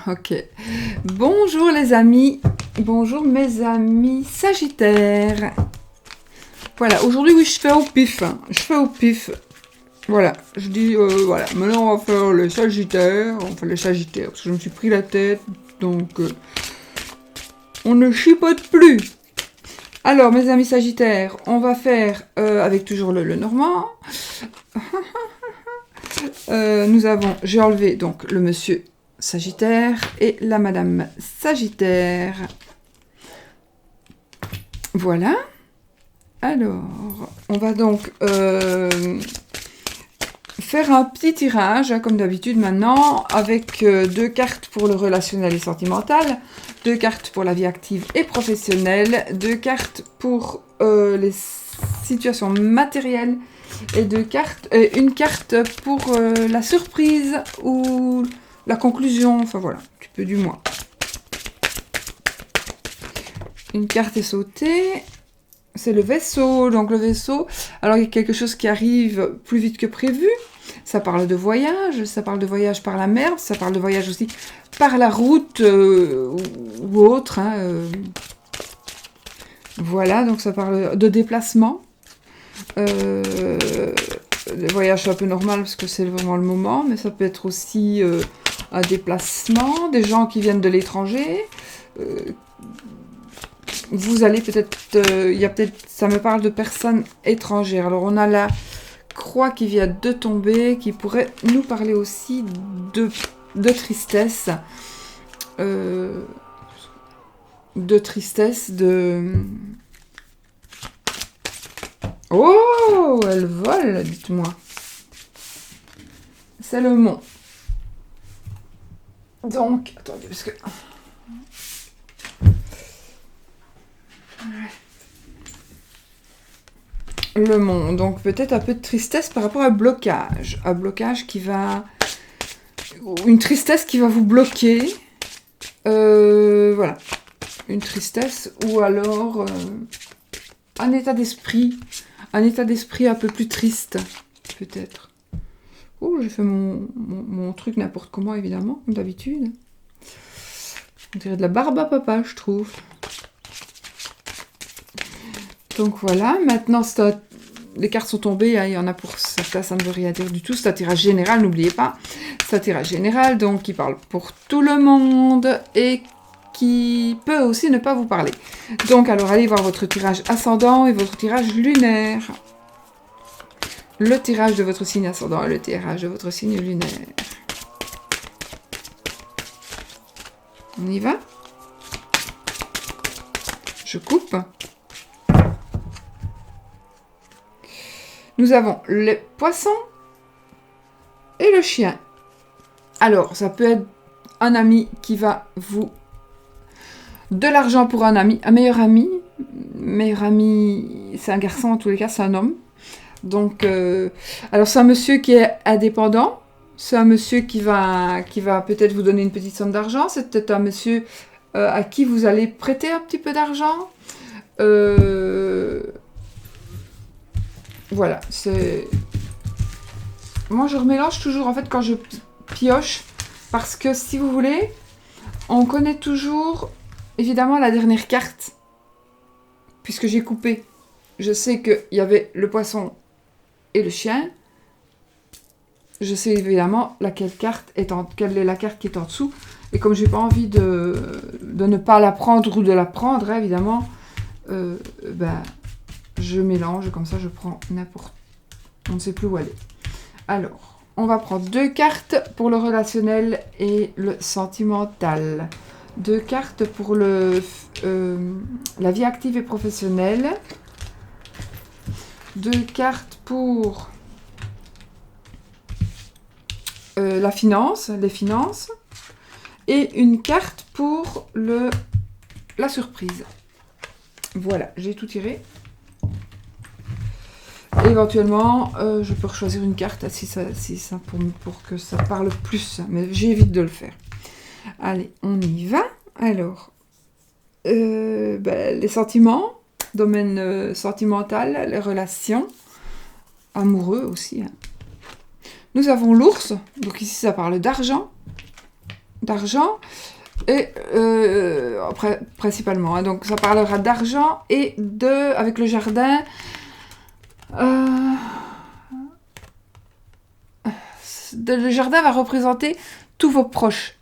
Ok. Bonjour les amis. Bonjour mes amis Sagittaires. Voilà, aujourd'hui oui je fais au pif. Je fais au pif. Voilà, je dis voilà, maintenant on va faire les Sagittaires. Enfin les Sagittaires, parce que je me suis pris la tête. Donc on ne chipote plus. Alors mes amis Sagittaires, on va faire avec toujours le normand. Nous avons, j'ai enlevé donc le monsieur Sagittaire et la madame Sagittaire. Voilà. Alors, on va donc faire un petit tirage, hein, comme d'habitude maintenant, avec 2 cartes pour le relationnel et sentimental, 2 cartes pour la vie active et professionnelle, 2 cartes pour les situations matérielles et une carte pour la surprise ou la conclusion, enfin voilà, un petit peu du moins. Une carte est sautée, c'est le vaisseau, donc le vaisseau, alors il y a quelque chose qui arrive plus vite que prévu, ça parle de voyage par la mer, ça parle de voyage aussi par la route ou autre, hein, voilà, donc ça parle de déplacement. Le voyage c'est un peu normal parce que c'est vraiment le moment, mais ça peut être aussi un déplacement, des gens qui viennent de l'étranger. Vous allez peut-être, ça me parle de personnes étrangères. Alors on a la croix qui vient de tomber, qui pourrait nous parler aussi de tristesse, Oh, elle vole, dites-moi. C'est le mont. Donc, attendez, parce que... Le mont, donc peut-être un peu de tristesse par rapport à un blocage qui va... Une tristesse qui va vous bloquer. Voilà. Une tristesse ou alors un état d'esprit un peu plus triste, peut-être. Oh, j'ai fait mon truc n'importe comment, évidemment, comme d'habitude. On dirait de la barbe à papa, je trouve. Donc voilà, maintenant, les cartes sont tombées, hein, il y en a pour certains, ça ne veut rien dire du tout. C'est un tirage général, n'oubliez pas. C'est un tirage général, donc qui parle pour tout le monde et qui peut aussi ne pas vous parler. Donc, alors, allez voir votre tirage ascendant et votre tirage lunaire. Le tirage de votre signe ascendant et le tirage de votre signe lunaire. On y va? Je coupe. Nous avons les poissons et le chien. Alors, ça peut être un ami qui va vous... De l'argent pour un ami, un meilleur ami. Meilleur ami, c'est un garçon, en tous les cas, c'est un homme. Donc, alors c'est un monsieur qui est indépendant. C'est un monsieur qui va peut-être vous donner une petite somme d'argent. C'est peut-être un monsieur à qui vous allez prêter un petit peu d'argent. Voilà, c'est... Moi, je remélange toujours, en fait, quand je pioche. Parce que, si vous voulez, on connaît toujours, évidemment, la dernière carte. Puisque j'ai coupé. Je sais qu'il y avait le poisson et le chien. Je sais évidemment quelle est la carte qui est en dessous. Et comme j'ai pas envie de ne pas la prendre ou de la prendre, hein, évidemment, je mélange, comme ça je prends n'importe... On ne sait plus où aller. Alors, on va prendre 2 cartes pour le relationnel et le sentimental. 2 cartes pour la vie active et professionnelle. 2 cartes pour la finance, les finances. Et une carte pour la surprise. Voilà, j'ai tout tiré. Et éventuellement, je peux choisir une carte si ça pour que ça parle plus. Mais j'évite de le faire. Allez, on y va. Alors, les sentiments, domaine sentimental, les relations, amoureux aussi. Hein. Nous avons l'ours. Donc ici, ça parle d'argent. d'argent. Et après, principalement, hein, donc ça parlera d'argent et avec le jardin, le jardin va représenter tous vos proches,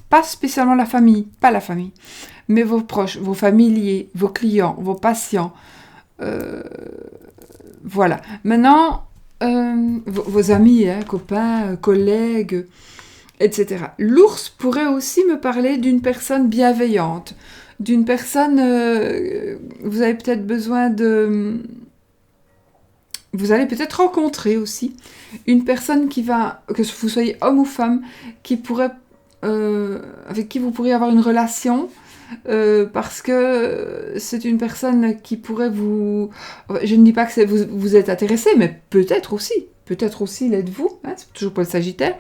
pas spécialement la famille, pas la famille, mais vos proches, vos familiers, vos clients, vos patients, voilà. Maintenant, vos amis, hein, copains, collègues, etc. L'ours pourrait aussi me parler d'une personne bienveillante, d'une personne... vous avez peut-être besoin de... Vous allez peut-être rencontrer aussi une personne qui va, que vous soyez homme ou femme, qui pourrait, avec qui vous pourriez avoir une relation, parce que c'est une personne qui pourrait vous... Je ne dis pas que vous êtes intéressé, mais peut-être aussi l'êtes-vous, hein, c'est toujours pour le Sagittaire.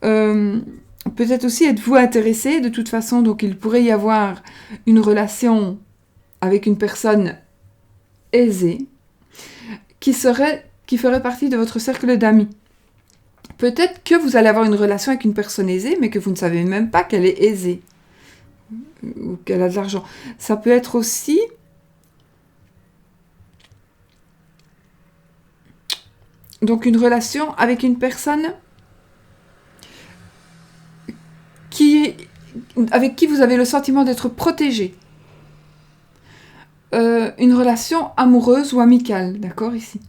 Peut-être aussi êtes-vous intéressé de toute façon, donc il pourrait y avoir une relation avec une personne aisée qui ferait partie de votre cercle d'amis. Peut-être que vous allez avoir une relation avec une personne aisée, mais que vous ne savez même pas qu'elle est aisée ou qu'elle a de l'argent. Ça peut être aussi donc une relation avec une personne avec qui vous avez le sentiment d'être protégé. Une relation amoureuse ou amicale, d'accord, ici.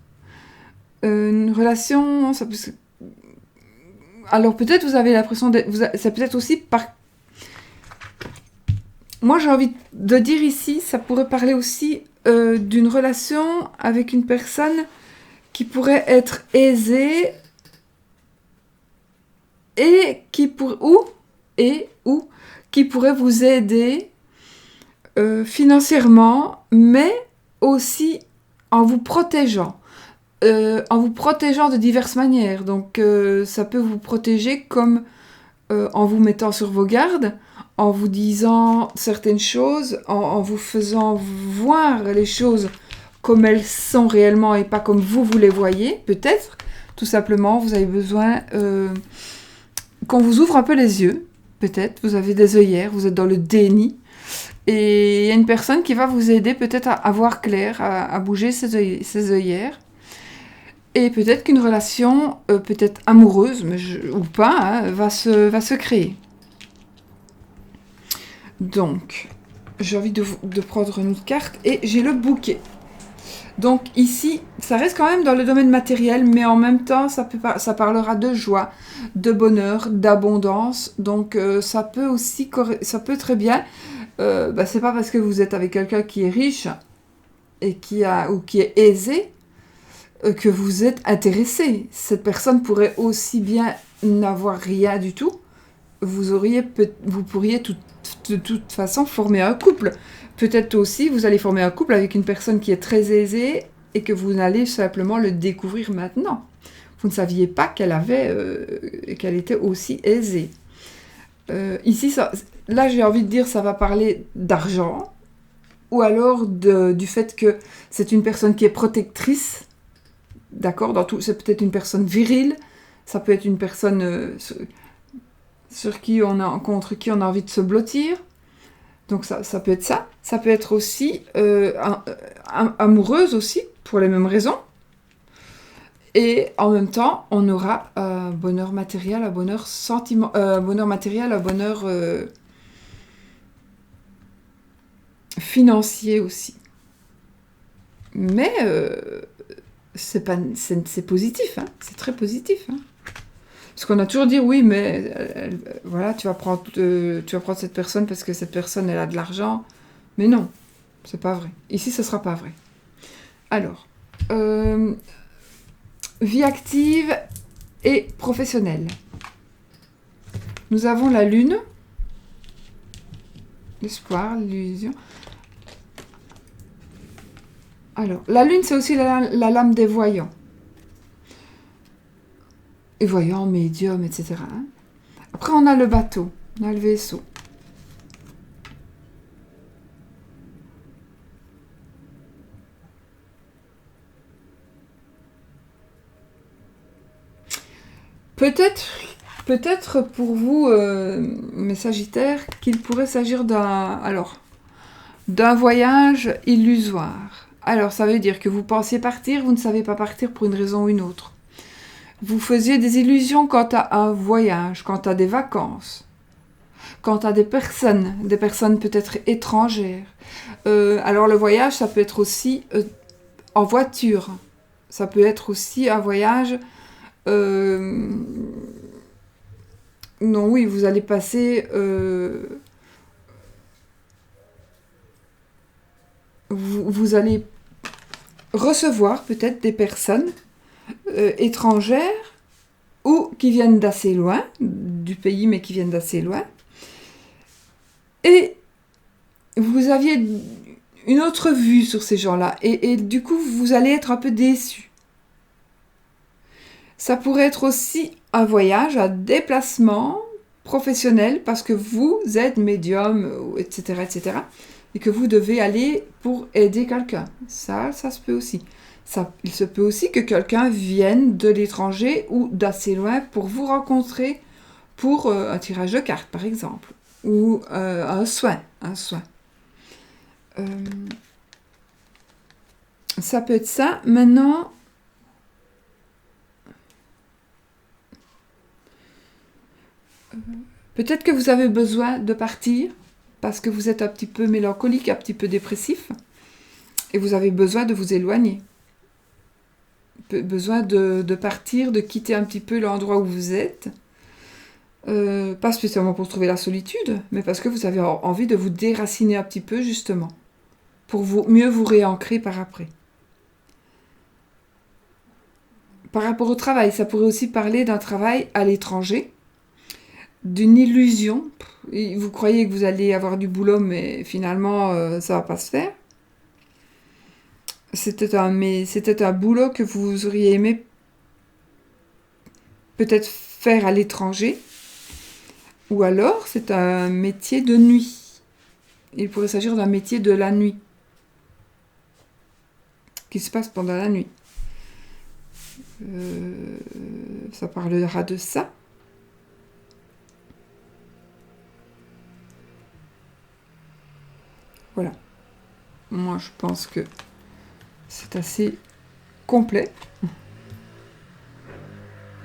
Une relation... Alors peut-être vous avez l'impression d'être... Ça peut être aussi par... Moi j'ai envie de dire ici, ça pourrait parler aussi d'une relation avec une personne qui pourrait être aisée et qui qui pourrait vous aider financièrement, mais aussi en vous protégeant. En vous protégeant de diverses manières. Donc ça peut vous protéger comme en vous mettant sur vos gardes, en vous disant certaines choses, en vous faisant voir les choses comme elles sont réellement et pas comme vous les voyez, peut-être. Tout simplement, vous avez besoin qu'on vous ouvre un peu les yeux, peut-être. Vous avez des œillères, vous êtes dans le déni. Et il y a une personne qui va vous aider peut-être à voir clair, à bouger ses œillères. Et peut-être qu'une relation, peut-être amoureuse, ou pas, hein, va se créer. Donc, j'ai envie de prendre une autre carte et j'ai le bouquet. Donc ici, ça reste quand même dans le domaine matériel, mais en même temps, ça parlera de joie, de bonheur, d'abondance. Donc ça peut très bien. C'est pas parce que vous êtes avec quelqu'un qui est riche et qui est aisé que vous êtes intéressé. Cette personne pourrait aussi bien n'avoir rien du tout. Vous pourriez de toute façon former un couple. Peut-être aussi vous allez former un couple avec une personne qui est très aisée et que vous allez simplement le découvrir maintenant. Vous ne saviez pas qu'elle était aussi aisée. Ici, là j'ai envie de dire ça va parler d'argent ou alors du fait que c'est une personne qui est protectrice. D'accord, c'est peut-être une personne virile, ça peut être une personne contre qui on a envie de se blottir. Donc ça peut être ça. Ça peut être aussi amoureuse aussi, pour les mêmes raisons. Et en même temps, on aura bonheur matériel, un bonheur bonheur matériel, un bonheur financier aussi. Mais c'est positif, hein, c'est très positif. Hein. Parce qu'on a toujours dit, oui, mais voilà, tu vas prendre cette personne parce que cette personne, elle a de l'argent. Mais non, c'est pas vrai. Ici, ce sera pas vrai. Alors, vie active et professionnelle. Nous avons la lune, l'espoir, l'illusion. Alors, la lune, c'est aussi la lame des voyants. Et voyants, médiums, etc. Après, on a le bateau, on a le vaisseau. Peut-être peut-être pour vous, mes Sagittaires, qu'il pourrait s'agir d'un voyage illusoire. Alors, ça veut dire que vous pensiez partir, vous ne savez pas partir pour une raison ou une autre. Vous faisiez des illusions quant à un voyage, quant à des vacances, quant à des personnes peut-être étrangères. Alors, le voyage, ça peut être aussi en voiture. Ça peut être aussi un voyage... non, oui, vous allez passer... vous allez recevoir peut-être des personnes étrangères ou qui viennent d'assez loin, du pays, mais qui viennent d'assez loin. Et vous aviez une autre vue sur ces gens-là. Et du coup, vous allez être un peu déçus. Ça pourrait être aussi un voyage, un déplacement professionnel, parce que vous êtes médium, etc., etc., et que vous devez aller pour aider quelqu'un. Ça se peut aussi. Il se peut aussi que quelqu'un vienne de l'étranger ou d'assez loin pour vous rencontrer pour un tirage de cartes, par exemple, ou un soin. Ça peut être ça. Maintenant, peut-être que vous avez besoin de partir parce que vous êtes un petit peu mélancolique, un petit peu dépressif, et vous avez besoin de vous éloigner. Besoin de partir, de quitter un petit peu l'endroit où vous êtes. Pas spécialement pour trouver la solitude, mais parce que vous avez envie de vous déraciner un petit peu, justement, pour mieux vous réancrer par après. Par rapport au travail, ça pourrait aussi parler d'un travail à l'étranger, d'une illusion. Vous croyez que vous allez avoir du boulot, mais finalement, ça va pas se faire. C'était un boulot que vous auriez aimé peut-être faire à l'étranger. Ou alors, c'est un métier de nuit. Il pourrait s'agir d'un métier de la nuit. Qui se passe pendant la nuit. Ça parlera de ça. Voilà. Moi, je pense que c'est assez complet.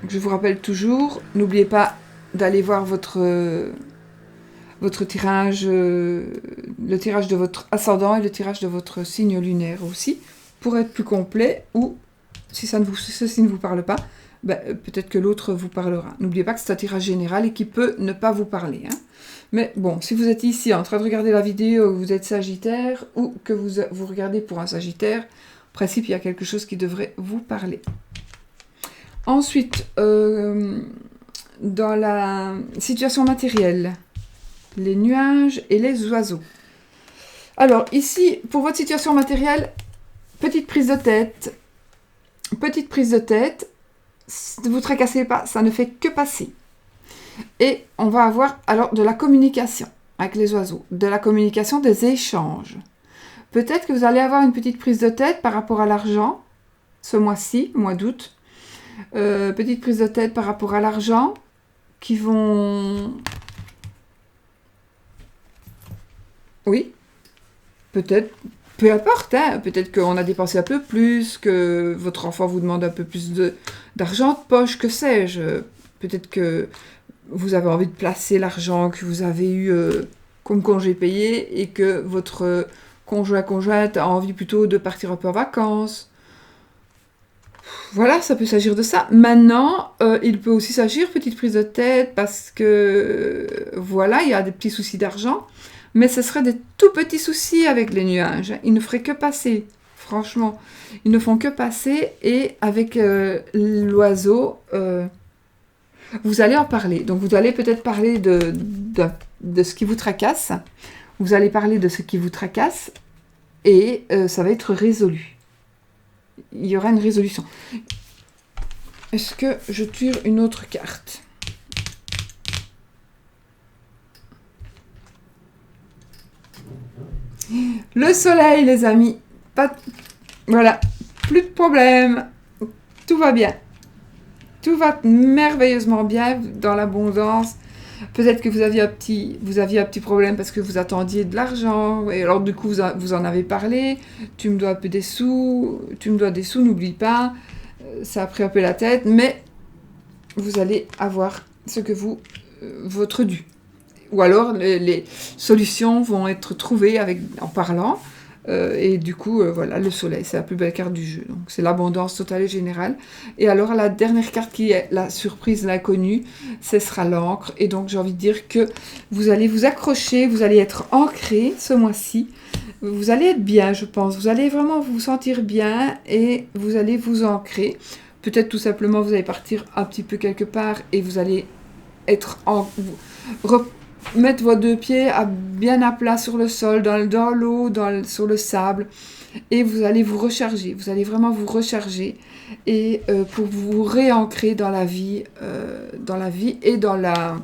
Je vous rappelle toujours, n'oubliez pas d'aller voir votre tirage, le tirage de votre ascendant et le tirage de votre signe lunaire aussi, pour être plus complet, ou si ceci ne vous parle pas, peut-être que l'autre vous parlera. N'oubliez pas que c'est un tirage général et qui peut ne pas vous parler. Mais bon, si vous êtes ici en train de regarder la vidéo, vous êtes Sagittaire, ou que vous regardez pour un Sagittaire, en principe, il y a quelque chose qui devrait vous parler. Ensuite, dans la situation matérielle, les nuages et les oiseaux. Alors, ici, pour votre situation matérielle, petite prise de tête. Ne vous tracassez pas, ça ne fait que passer. Et on va avoir alors de la communication avec les oiseaux, de la communication, des échanges. Peut-être que vous allez avoir une petite prise de tête par rapport à l'argent, ce mois-ci, mois d'août. Petite prise de tête par rapport à l'argent, qui vont... Oui, peut-être, peu importe, peut-être qu'on a dépensé un peu plus, que votre enfant vous demande un peu plus d'argent de poche, que sais-je. Peut-être que vous avez envie de placer l'argent que vous avez eu comme congé payé et que votre conjointe a envie plutôt de partir un peu en vacances. Voilà, ça peut s'agir de ça. Maintenant, il peut aussi s'agir, petite prise de tête, parce que, voilà, il y a des petits soucis d'argent, mais ce seraient des tout petits soucis avec les nuages. Ils ne feraient que passer, franchement. Ils ne font que passer, et avec l'oiseau, vous allez en parler. Donc, vous allez peut-être parler de ce qui vous tracasse. Vous allez parler de ce qui vous tracasse, et ça va être résolu. Il y aura une résolution. Est-ce que je tire une autre carte? Le soleil, les amis. Voilà, plus de problème. Tout va bien. Tout va merveilleusement bien dans l'abondance. Peut-être que vous aviez un petit problème parce que vous attendiez de l'argent. Et alors, du coup, vous en avez parlé. Tu me dois un peu des sous. Tu me dois des sous, n'oublie pas. Ça a pris un peu la tête. Mais vous allez avoir ce que votre dû. Ou alors, les solutions vont être trouvées en parlant. Et du coup, voilà, le soleil, c'est la plus belle carte du jeu. Donc, c'est l'abondance totale et générale. Et alors, la dernière carte qui est la surprise, l'inconnu, ce sera l'encre. Et donc, j'ai envie de dire que vous allez vous accrocher, vous allez être ancré ce mois-ci. Vous allez être bien, je pense. Vous allez vraiment vous sentir bien et vous allez vous ancrer. Peut-être tout simplement, vous allez partir un petit peu quelque part et vous allez être mettre vos deux pieds bien à plat sur le sol, dans l'eau, sur le sable, et vous allez vous recharger. Vous allez vraiment vous recharger et pour vous réancrer dans la vie et dans la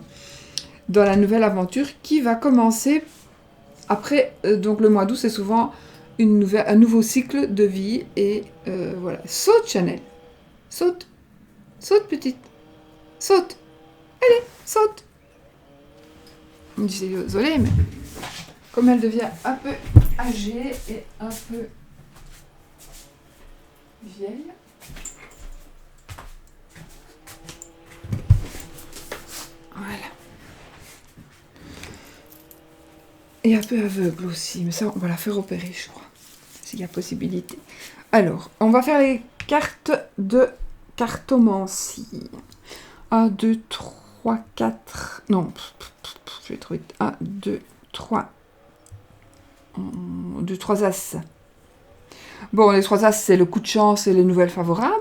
nouvelle aventure qui va commencer après. Donc le mois d'août, c'est souvent un nouveau cycle de vie et voilà. Saute, Chanel, saute, saute petite, saute, allez, saute. Je me dis désolée, mais comme elle devient un peu âgée et un peu vieille. Voilà. Et un peu aveugle aussi, mais ça, on va la faire opérer, je crois, s'il y a possibilité. Alors, on va faire les cartes de cartomancie. 1, 2, 3, 4... Non, je vais trop vite. 1, 2, 3... 2, 3 as. Bon, les 3 as, c'est le coup de chance et les nouvelles favorables.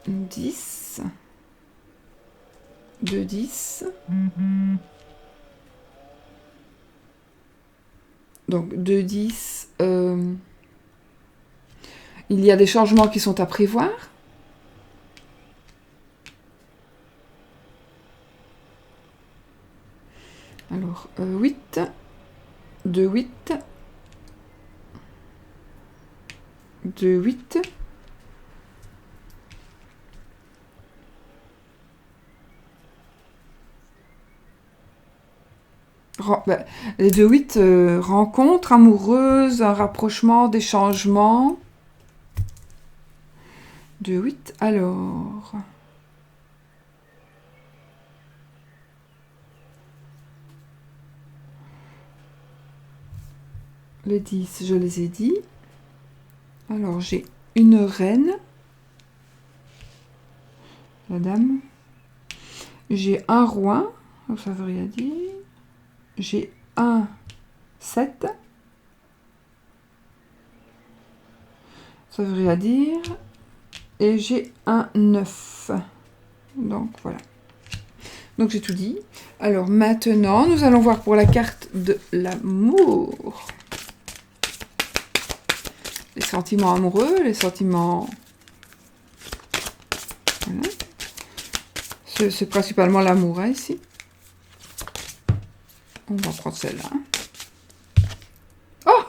10. 2, 10. Donc, 2, 10. Il y a des changements qui sont à prévoir. Alors, 8. 2, 8. 2, 8. Les 2, 8, rencontres amoureuses, un rapprochement, des changements. 2, 8, alors... Les 10, je les ai dit. Alors, j'ai une reine. La dame. J'ai un roi. Ça veut rien dire. J'ai un 7. Ça veut rien dire. Et j'ai un 9. Donc, voilà. Donc, j'ai tout dit. Alors, maintenant, nous allons voir pour la carte de l'amour. Les sentiments amoureux, les sentiments... Voilà. C'est principalement l'amour, hein, ici. On va prendre celle-là. Oh,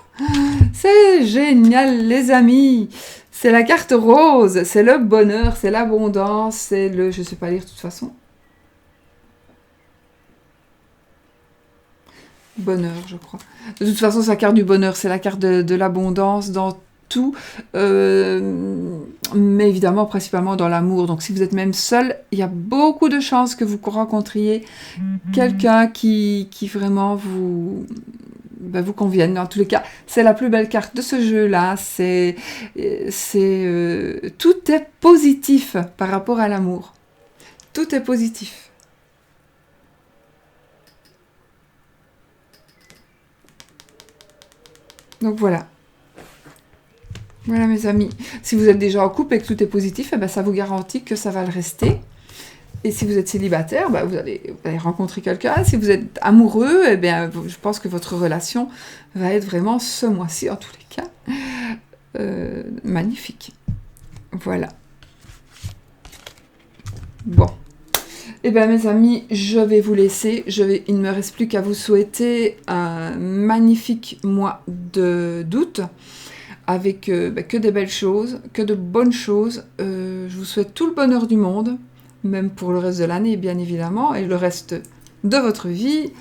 c'est génial, les amis. C'est la carte rose, c'est le bonheur, c'est l'abondance, c'est le... Je ne sais pas lire de toute façon. Bonheur, je crois. De toute façon, c'est la carte du bonheur, c'est la carte de l'abondance dans tout, mais évidemment principalement dans l'amour. Donc si vous êtes même seul, il y a beaucoup de chances que vous rencontriez quelqu'un qui vraiment vous convienne. Dans tous les cas, c'est la plus belle carte de ce jeu-là. Tout est positif par rapport à l'amour. Tout est positif. Donc voilà. Voilà mes amis, si vous êtes déjà en couple et que tout est positif, eh ben, ça vous garantit que ça va le rester. Et si vous êtes célibataire, vous allez rencontrer quelqu'un. Si vous êtes amoureux, eh bien, je pense que votre relation va être vraiment ce mois-ci, en tous les cas, magnifique. Voilà. Bon. Eh bien mes amis, je vais vous laisser. Il ne me reste plus qu'à vous souhaiter un magnifique mois d'août. avec que des belles choses, que de bonnes choses. Je vous souhaite tout le bonheur du monde, même pour le reste de l'année, bien évidemment, et le reste de votre vie,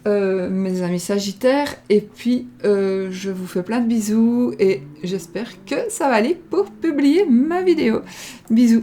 mes amis Sagittaires. Et puis, je vous fais plein de bisous, et j'espère que ça va aller pour publier ma vidéo. Bisous.